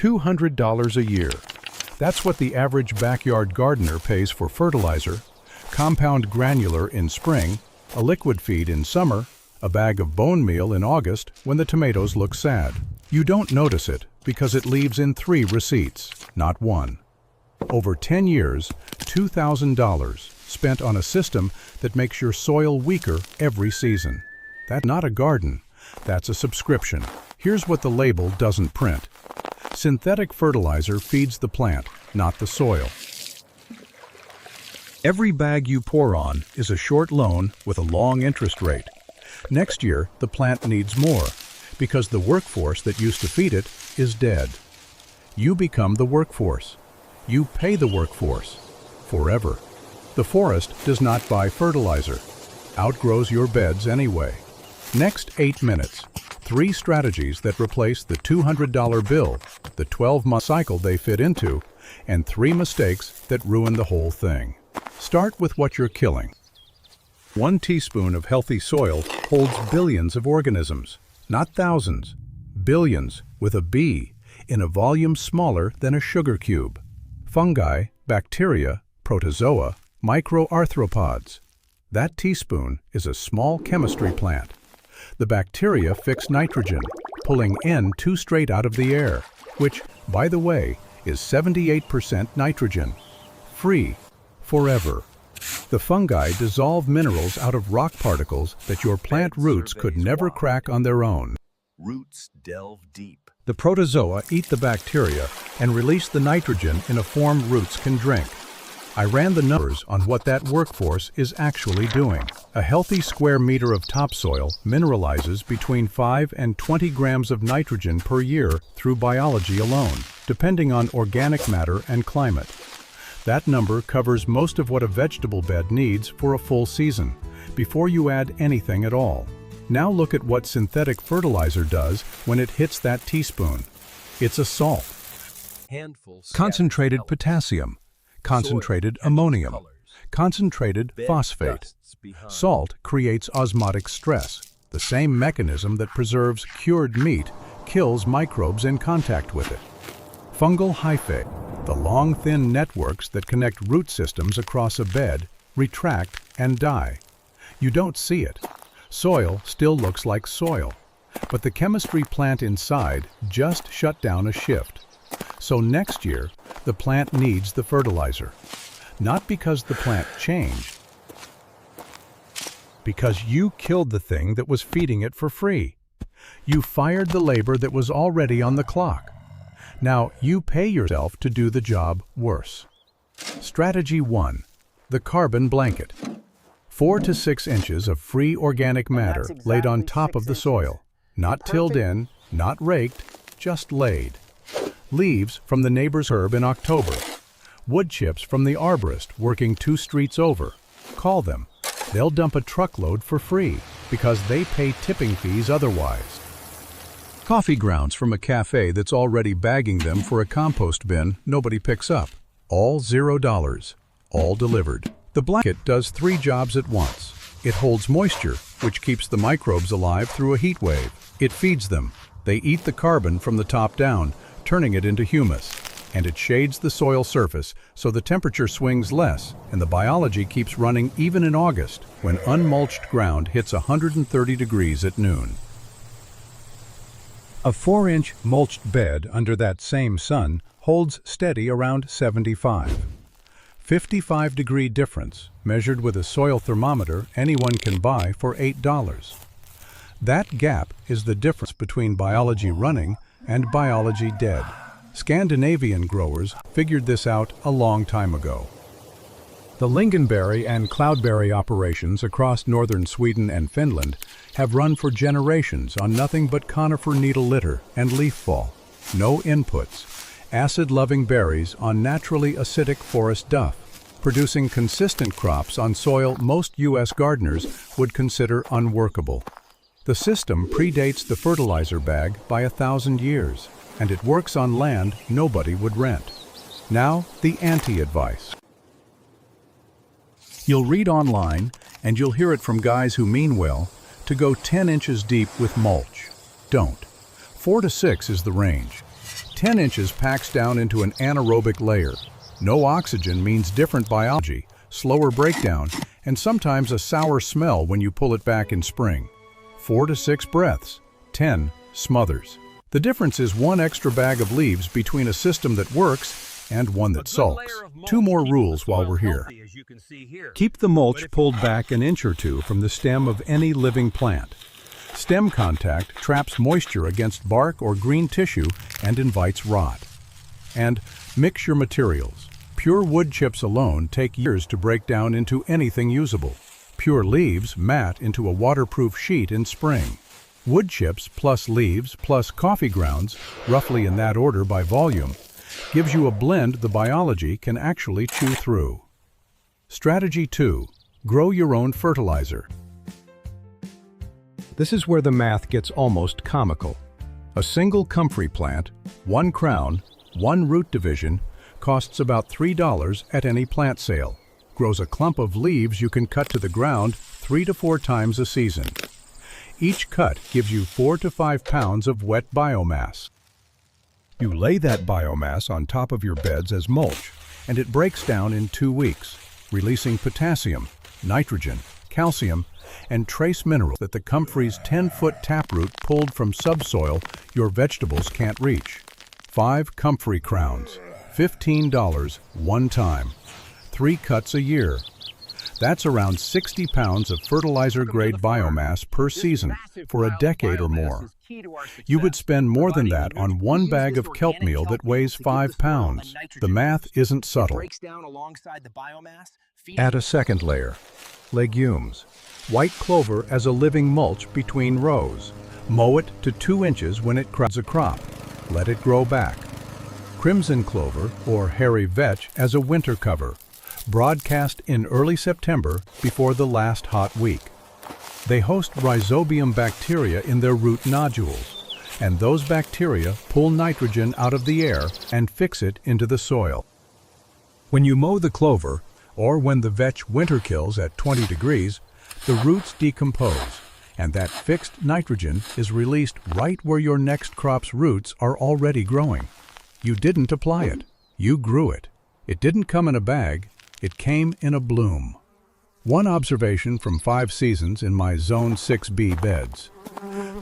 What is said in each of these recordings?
$200 a year. That's what the average backyard gardener pays for fertilizer, compound granular in spring, a liquid feed in summer, a bag of bone meal in August when the tomatoes look sad. You don't notice it because it leaves in 3 receipts, not 1. Over 10 years, $2,000 spent on a system that makes your soil weaker every season. That's not a garden, that's a subscription. Here's what the label doesn't print. Synthetic fertilizer feeds the plant, not the soil. Every bag you pour on is a short loan with a long interest rate. Next year, the plant needs more, because the workforce that used to feed it is dead. You become the workforce. You pay the workforce. Forever. The forest does not buy fertilizer. Outgrows your beds anyway. Next 8 minutes, 3 strategies that replace the $200 bill, the 12-month cycle they fit into, and 3 mistakes that ruin the whole thing. Start with what you're killing. 1 teaspoon of healthy soil holds billions of organisms, not thousands. Billions, with a B, in a volume smaller than a sugar cube. Fungi, bacteria, protozoa, microarthropods. That teaspoon is a small chemistry plant. The bacteria fix nitrogen, pulling N2 straight out of the air, which, by the way, is 78% nitrogen. Free. Forever. The fungi dissolve minerals out of rock particles that your plant roots could never crack on their own. Roots delve deep. The protozoa eat the bacteria and release the nitrogen in a form roots can drink. I ran the numbers on what that workforce is actually doing. A healthy square meter of topsoil mineralizes between 5 and 20 grams of nitrogen per year through biology alone, depending on organic matter and climate. That number covers most of what a vegetable bed needs for a full season, before you add anything at all. Now look at what synthetic fertilizer does when it hits that teaspoon. It's a salt. Concentrated potassium, concentrated ammonium, concentrated phosphate. Salt creates osmotic stress, the same mechanism that preserves cured meat kills microbes in contact with it. Fungal hyphae, the long, thin networks that connect root systems across a bed, retract and die. You don't see it. Soil still looks like soil, but the chemistry plant inside just shut down a shift. So next year, the plant needs the fertilizer. Not because the plant changed, because you killed the thing that was feeding it for free. You fired the labor that was already on the clock. Now you pay yourself to do the job worse. Strategy 1. The carbon blanket. 4 to 6 inches of free organic matter laid on top of the soil. Not tilled in, not raked, just laid. Leaves from the neighbor's herb in October. Wood chips from the arborist working 2 streets over. Call them. They'll dump a truckload for free because they pay tipping fees otherwise. Coffee grounds from a cafe that's already bagging them for a compost bin nobody picks up. All $0. All delivered. The blanket does 3 jobs at once. It holds moisture, which keeps the microbes alive through a heat wave. It feeds them. They eat the carbon from the top down, turning it into humus. And it shades the soil surface so the temperature swings less and the biology keeps running even in August when unmulched ground hits 130 degrees at noon. A 4-inch mulched bed under that same sun holds steady around 75. 55-degree difference measured with a soil thermometer anyone can buy for $8. That gap is the difference between biology running and biology dead. Scandinavian growers figured this out a long time ago. The lingonberry and cloudberry operations across northern Sweden and Finland have run for generations on nothing but conifer needle litter and leaf fall. No inputs. Acid-loving berries on naturally acidic forest duff, producing consistent crops on soil most U.S. gardeners would consider unworkable. The system predates the fertilizer bag by 1,000 years, and it works on land nobody would rent. Now, the anti-advice. You'll read online, and you'll hear it from guys who mean well, to go 10 inches deep with mulch. Don't. 4 to 6 is the range. 10 inches packs down into an anaerobic layer. No oxygen means different biology, slower breakdown, and sometimes a sour smell when you pull it back in spring. 4 to 6 breaths, 10 smothers. The difference is 1 extra bag of leaves between a system that works and one that sulks. 2 more rules while we're here. Keep the mulch pulled back an inch or 2 from the stem of any living plant. Stem contact traps moisture against bark or green tissue and invites rot. And mix your materials. Pure wood chips alone take years to break down into anything usable. Pure leaves mat into a waterproof sheet in spring. Wood chips plus leaves plus coffee grounds, roughly in that order by volume, gives you a blend the biology can actually chew through. Strategy 2. Grow your own fertilizer. This is where the math gets almost comical. A single comfrey plant, 1 crown, 1 root division, costs about $3 at any plant sale. Grows a clump of leaves you can cut to the ground 3 to 4 times a season. Each cut gives you 4 to 5 pounds of wet biomass. You lay that biomass on top of your beds as mulch, and it breaks down in 2 weeks, releasing potassium, nitrogen, calcium, and trace minerals that the Comfrey's 10-foot taproot pulled from subsoil your vegetables can't reach. 5 Comfrey crowns, $15 one time, 3 cuts a year. That's around 60 pounds of fertilizer-grade biomass per season for a decade or more. You would spend more than that on 1 bag of kelp meal that weighs 5 pounds. The math isn't subtle. Add a second layer. Legumes. White clover as a living mulch between rows. Mow it to 2 inches when it crowds a crop. Let it grow back. Crimson clover, or hairy vetch, as a winter cover. Broadcast in early September before the last hot week. They host rhizobium bacteria in their root nodules, and those bacteria pull nitrogen out of the air and fix it into the soil. When you mow the clover, or when the vetch winter kills at 20 degrees, the roots decompose, and that fixed nitrogen is released right where your next crop's roots are already growing. You didn't apply it, you grew it. It didn't come in a bag, it came in a bloom. One observation from 5 seasons in my Zone 6B beds.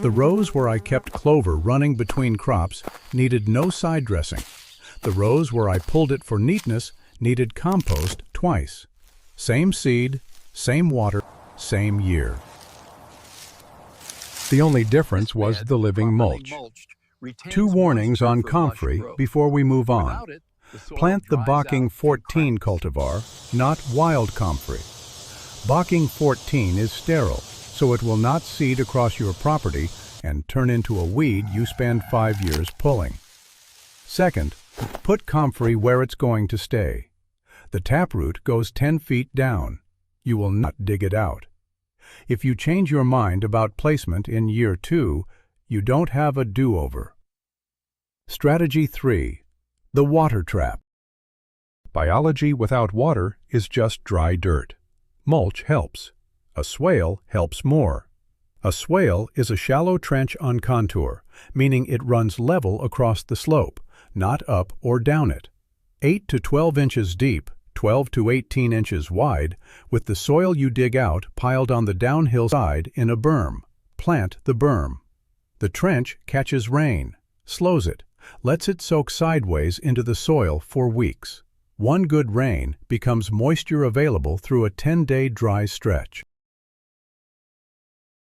The rows where I kept clover running between crops needed no side dressing. The rows where I pulled it for neatness needed compost twice. Same seed, same water, same year. The only difference was the living mulch. 2 warnings on Comfrey before we move on. Plant the Bocking 14 cultivar, not wild Comfrey. Bocking 14 is sterile, so it will not seed across your property and turn into a weed you spend 5 years pulling. Second, put Comfrey where it's going to stay. The taproot goes 10 feet down. You will not dig it out. If you change your mind about placement in year 2, you don't have a do-over. Strategy 3. The water trap. Biology without water is just dry dirt. Mulch helps. A swale helps more. A swale is a shallow trench on contour, meaning it runs level across the slope, not up or down it. 8 to 12 inches deep, 12 to 18 inches wide, with the soil you dig out piled on the downhill side in a berm. Plant the berm. The trench catches rain, slows it, lets it soak sideways into the soil for weeks. 1 good rain becomes moisture available through a 10-day dry stretch.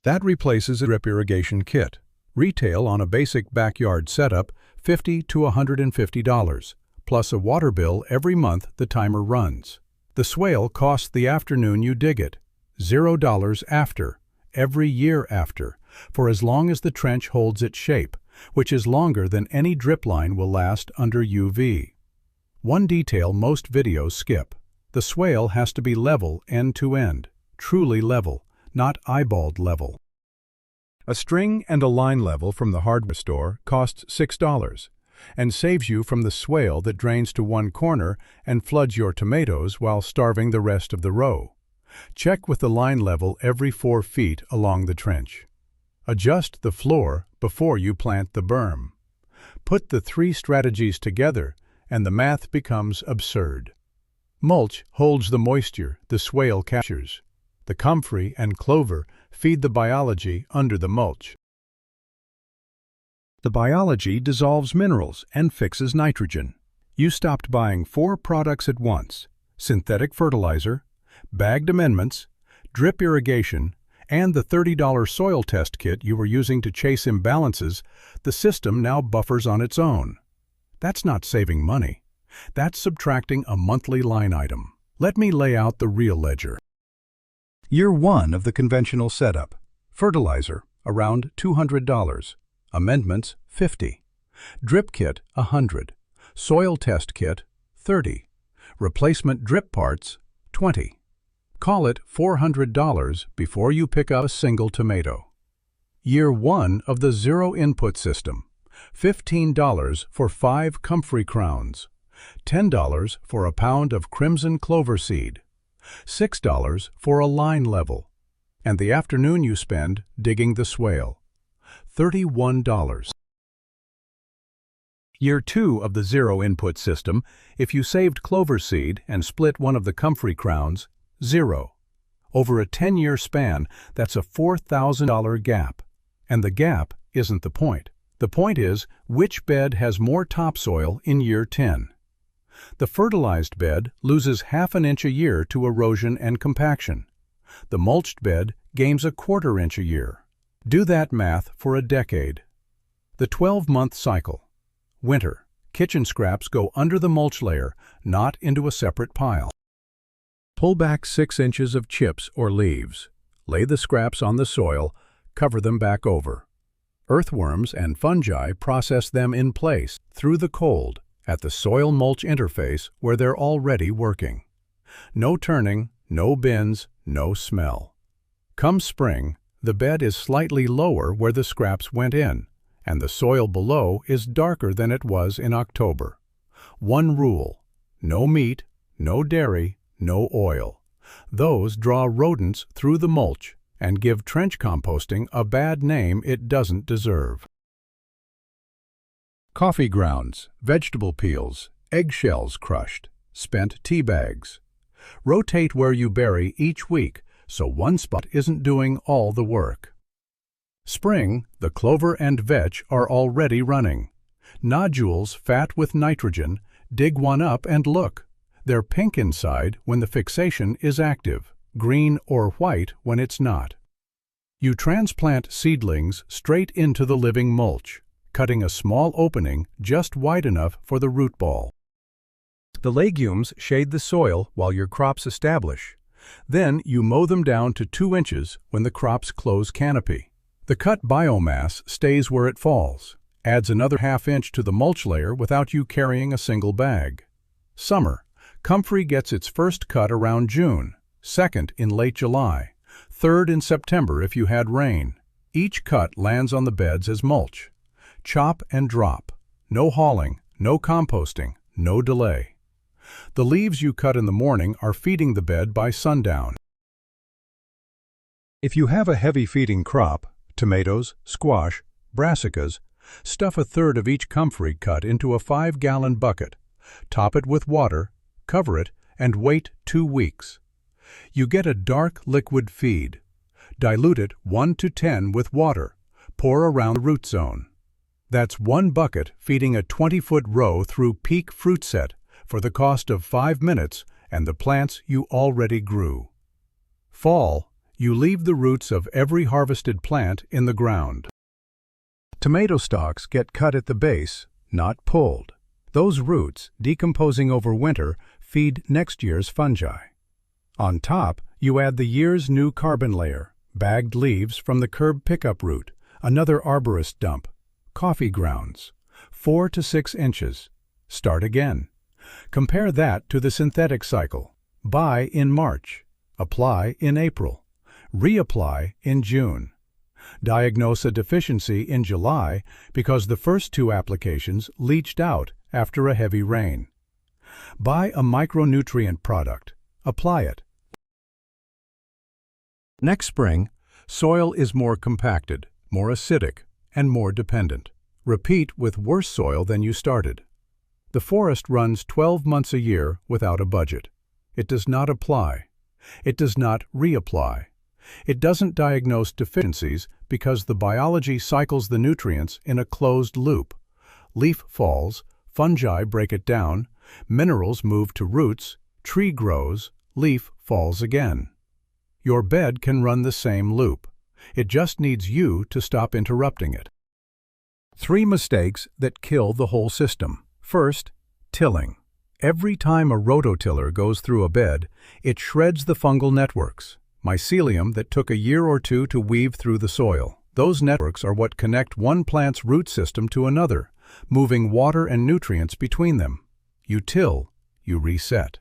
That replaces a drip irrigation kit. Retail on a basic backyard setup, $50 to $150, plus a water bill every month the timer runs. The swale costs the afternoon you dig it, $0 after, every year after, for as long as the trench holds its shape, which is longer than any drip line will last under UV. One detail most videos skip. The swale has to be level end to end, truly level, not eyeballed level. A string and a line level from the hardware store costs $6 and saves you from the swale that drains to one corner and floods your tomatoes while starving the rest of the row. Check with the line level every 4 feet along the trench. Adjust the floor before you plant the berm. Put the three strategies together, and the math becomes absurd. Mulch holds the moisture the swale captures. The comfrey and clover feed the biology under the mulch. The biology dissolves minerals and fixes nitrogen. You stopped buying 4 products at once: synthetic fertilizer, bagged amendments, drip irrigation, and the $30 soil test kit you were using to chase imbalances. The system now buffers on its own. That's not saving money. That's subtracting a monthly line item. Let me lay out the real ledger. Year 1 of the conventional setup. Fertilizer, around $200. Amendments, $50. Drip kit, $100. Soil test kit, $30. Replacement drip parts, $20. Call it $400 before you pick up a single tomato. Year 1 of the zero-input system. $15 for 5 comfrey crowns. $10 for a pound of crimson clover seed. $6 for a line level. And the afternoon you spend digging the swale. $31. Year 2 of the zero-input system. If you saved clover seed and split one of the comfrey crowns, $0. Over a 10-year span, that's a $4,000 gap. And the gap isn't the point. The point is, which bed has more topsoil in year 10? The fertilized bed loses half an inch a year to erosion and compaction. The mulched bed gains a quarter inch a year. Do that math for a decade. The 12-month cycle. Winter. Kitchen scraps go under the mulch layer, not into a separate pile. Pull back 6 inches of chips or leaves. Lay the scraps on the soil, cover them back over. Earthworms and fungi process them in place through the cold at the soil-mulch interface where they're already working. No turning, no bins, no smell. Come spring, the bed is slightly lower where the scraps went in, and the soil below is darker than it was in October. One rule: no meat, no dairy, no oil. Those draw rodents through the mulch and give trench composting a bad name it doesn't deserve. Coffee grounds, vegetable peels, eggshells crushed, spent tea bags. Rotate where you bury each week so one spot isn't doing all the work. Spring, the clover and vetch are already running. Nodules fat with nitrogen, dig one up and look. They're pink inside when the fixation is active, green or white when it's not. You transplant seedlings straight into the living mulch, cutting a small opening just wide enough for the root ball. The legumes shade the soil while your crops establish. Then you mow them down to 2 inches when the crops close canopy. The cut biomass stays where it falls, adds another ½ inch to the mulch layer without you carrying a single bag. Summer. Comfrey gets its first cut around June, second in late July, third in September if you had rain. Each cut lands on the beds as mulch. Chop and drop. No hauling, no composting, no delay. The leaves you cut in the morning are feeding the bed by sundown. If you have a heavy feeding crop, tomatoes, squash, brassicas, stuff 1/3 of each comfrey cut into a 5-gallon bucket, top it with water, cover it, and wait 2 weeks. You get a dark liquid feed. Dilute it 1 to 10 with water. Pour around the root zone. That's 1 bucket feeding a 20-foot row through peak fruit set for the cost of 5 minutes and the plants you already grew. Fall, you leave the roots of every harvested plant in the ground. Tomato stalks get cut at the base, not pulled. Those roots, decomposing over winter, feed next year's fungi. On top, you add the year's new carbon layer, bagged leaves from the curb pickup root, another arborist dump, coffee grounds, 4 to 6 inches. Start again. Compare that to the synthetic cycle. Buy in March. Apply in April. Reapply in June. Diagnose a deficiency in July because the first 2 applications leached out after a heavy rain. Buy a micronutrient product. Apply it. Next spring, soil is more compacted, more acidic, and more dependent. Repeat with worse soil than you started. The forest runs 12 months a year without a budget. It does not apply. It does not reapply. It doesn't diagnose deficiencies because the biology cycles the nutrients in a closed loop. Leaf falls, fungi break it down, minerals move to roots, tree grows, leaf falls again. Your bed can run the same loop. It just needs you to stop interrupting it. 3 mistakes that kill the whole system. First, tilling. Every time a rototiller goes through a bed, it shreds the fungal networks, mycelium that took a year or two to weave through the soil. Those networks are what connect one plant's root system to another, moving water and nutrients between them. You till, you reset.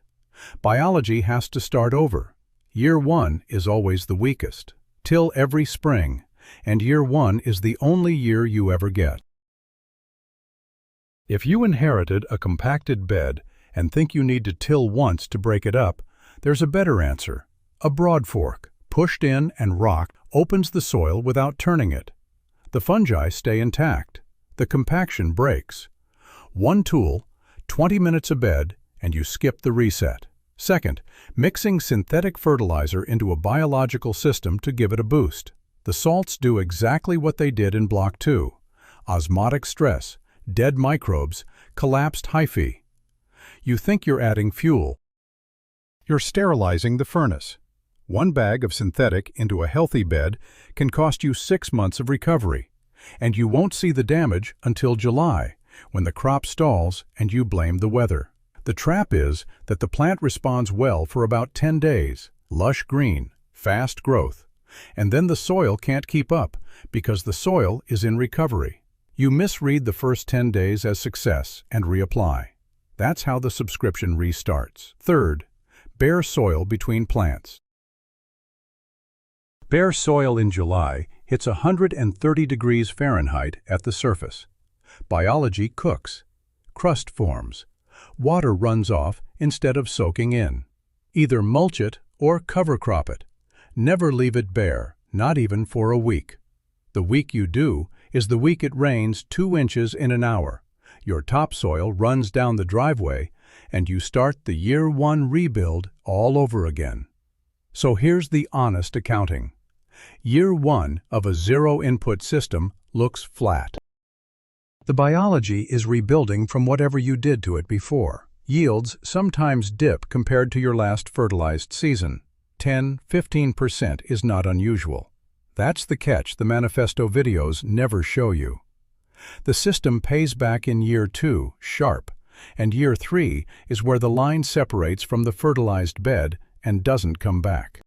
Biology has to start over. Year 1 is always the weakest. Till every spring, and year 1 is the only year you ever get. If you inherited a compacted bed and think you need to till once to break it up, there's a better answer. A broad fork, pushed in and rocked, opens the soil without turning it. The fungi stay intact. The compaction breaks. One tool, 20 minutes a bed, and you skip the reset. Second, mixing synthetic fertilizer into a biological system to give it a boost. The salts do exactly what they did in Block 2. Osmotic stress, dead microbes, collapsed hyphae. You think you're adding fuel. You're sterilizing the furnace. 1 bag of synthetic into a healthy bed can cost you 6 months of recovery, and you won't see the damage until July, when the crop stalls and you blame the weather. The trap is that the plant responds well for about 10 days, lush green, fast growth, and then the soil can't keep up because the soil is in recovery. You misread the first 10 days as success and reapply. That's how the subscription restarts. Third, bare soil between plants. Bare soil in July hits 130 degrees Fahrenheit at the surface. Biology cooks. Crust forms. Water runs off instead of soaking in. Either mulch it or cover crop it. Never leave it bare, not even for a week. The week you do is the week it rains 2 inches in an hour. Your topsoil runs down the driveway, and you start the year 1 rebuild all over again. So here's the honest accounting. Year 1 of a zero-input system looks flat. The biology is rebuilding from whatever you did to it before. Yields sometimes dip compared to your last fertilized season. 10–15% is not unusual. That's the catch the manifesto videos never show you. The system pays back in year 2, sharp, and year 3 is where the line separates from the fertilized bed and doesn't come back.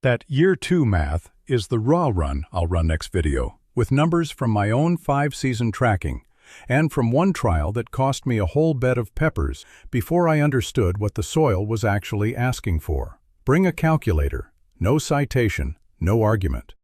That year 2 math is the raw run I'll run next video, with numbers from my own 5-season tracking, and from one trial that cost me a whole bed of peppers before I understood what the soil was actually asking for. Bring a calculator. No citation, no argument.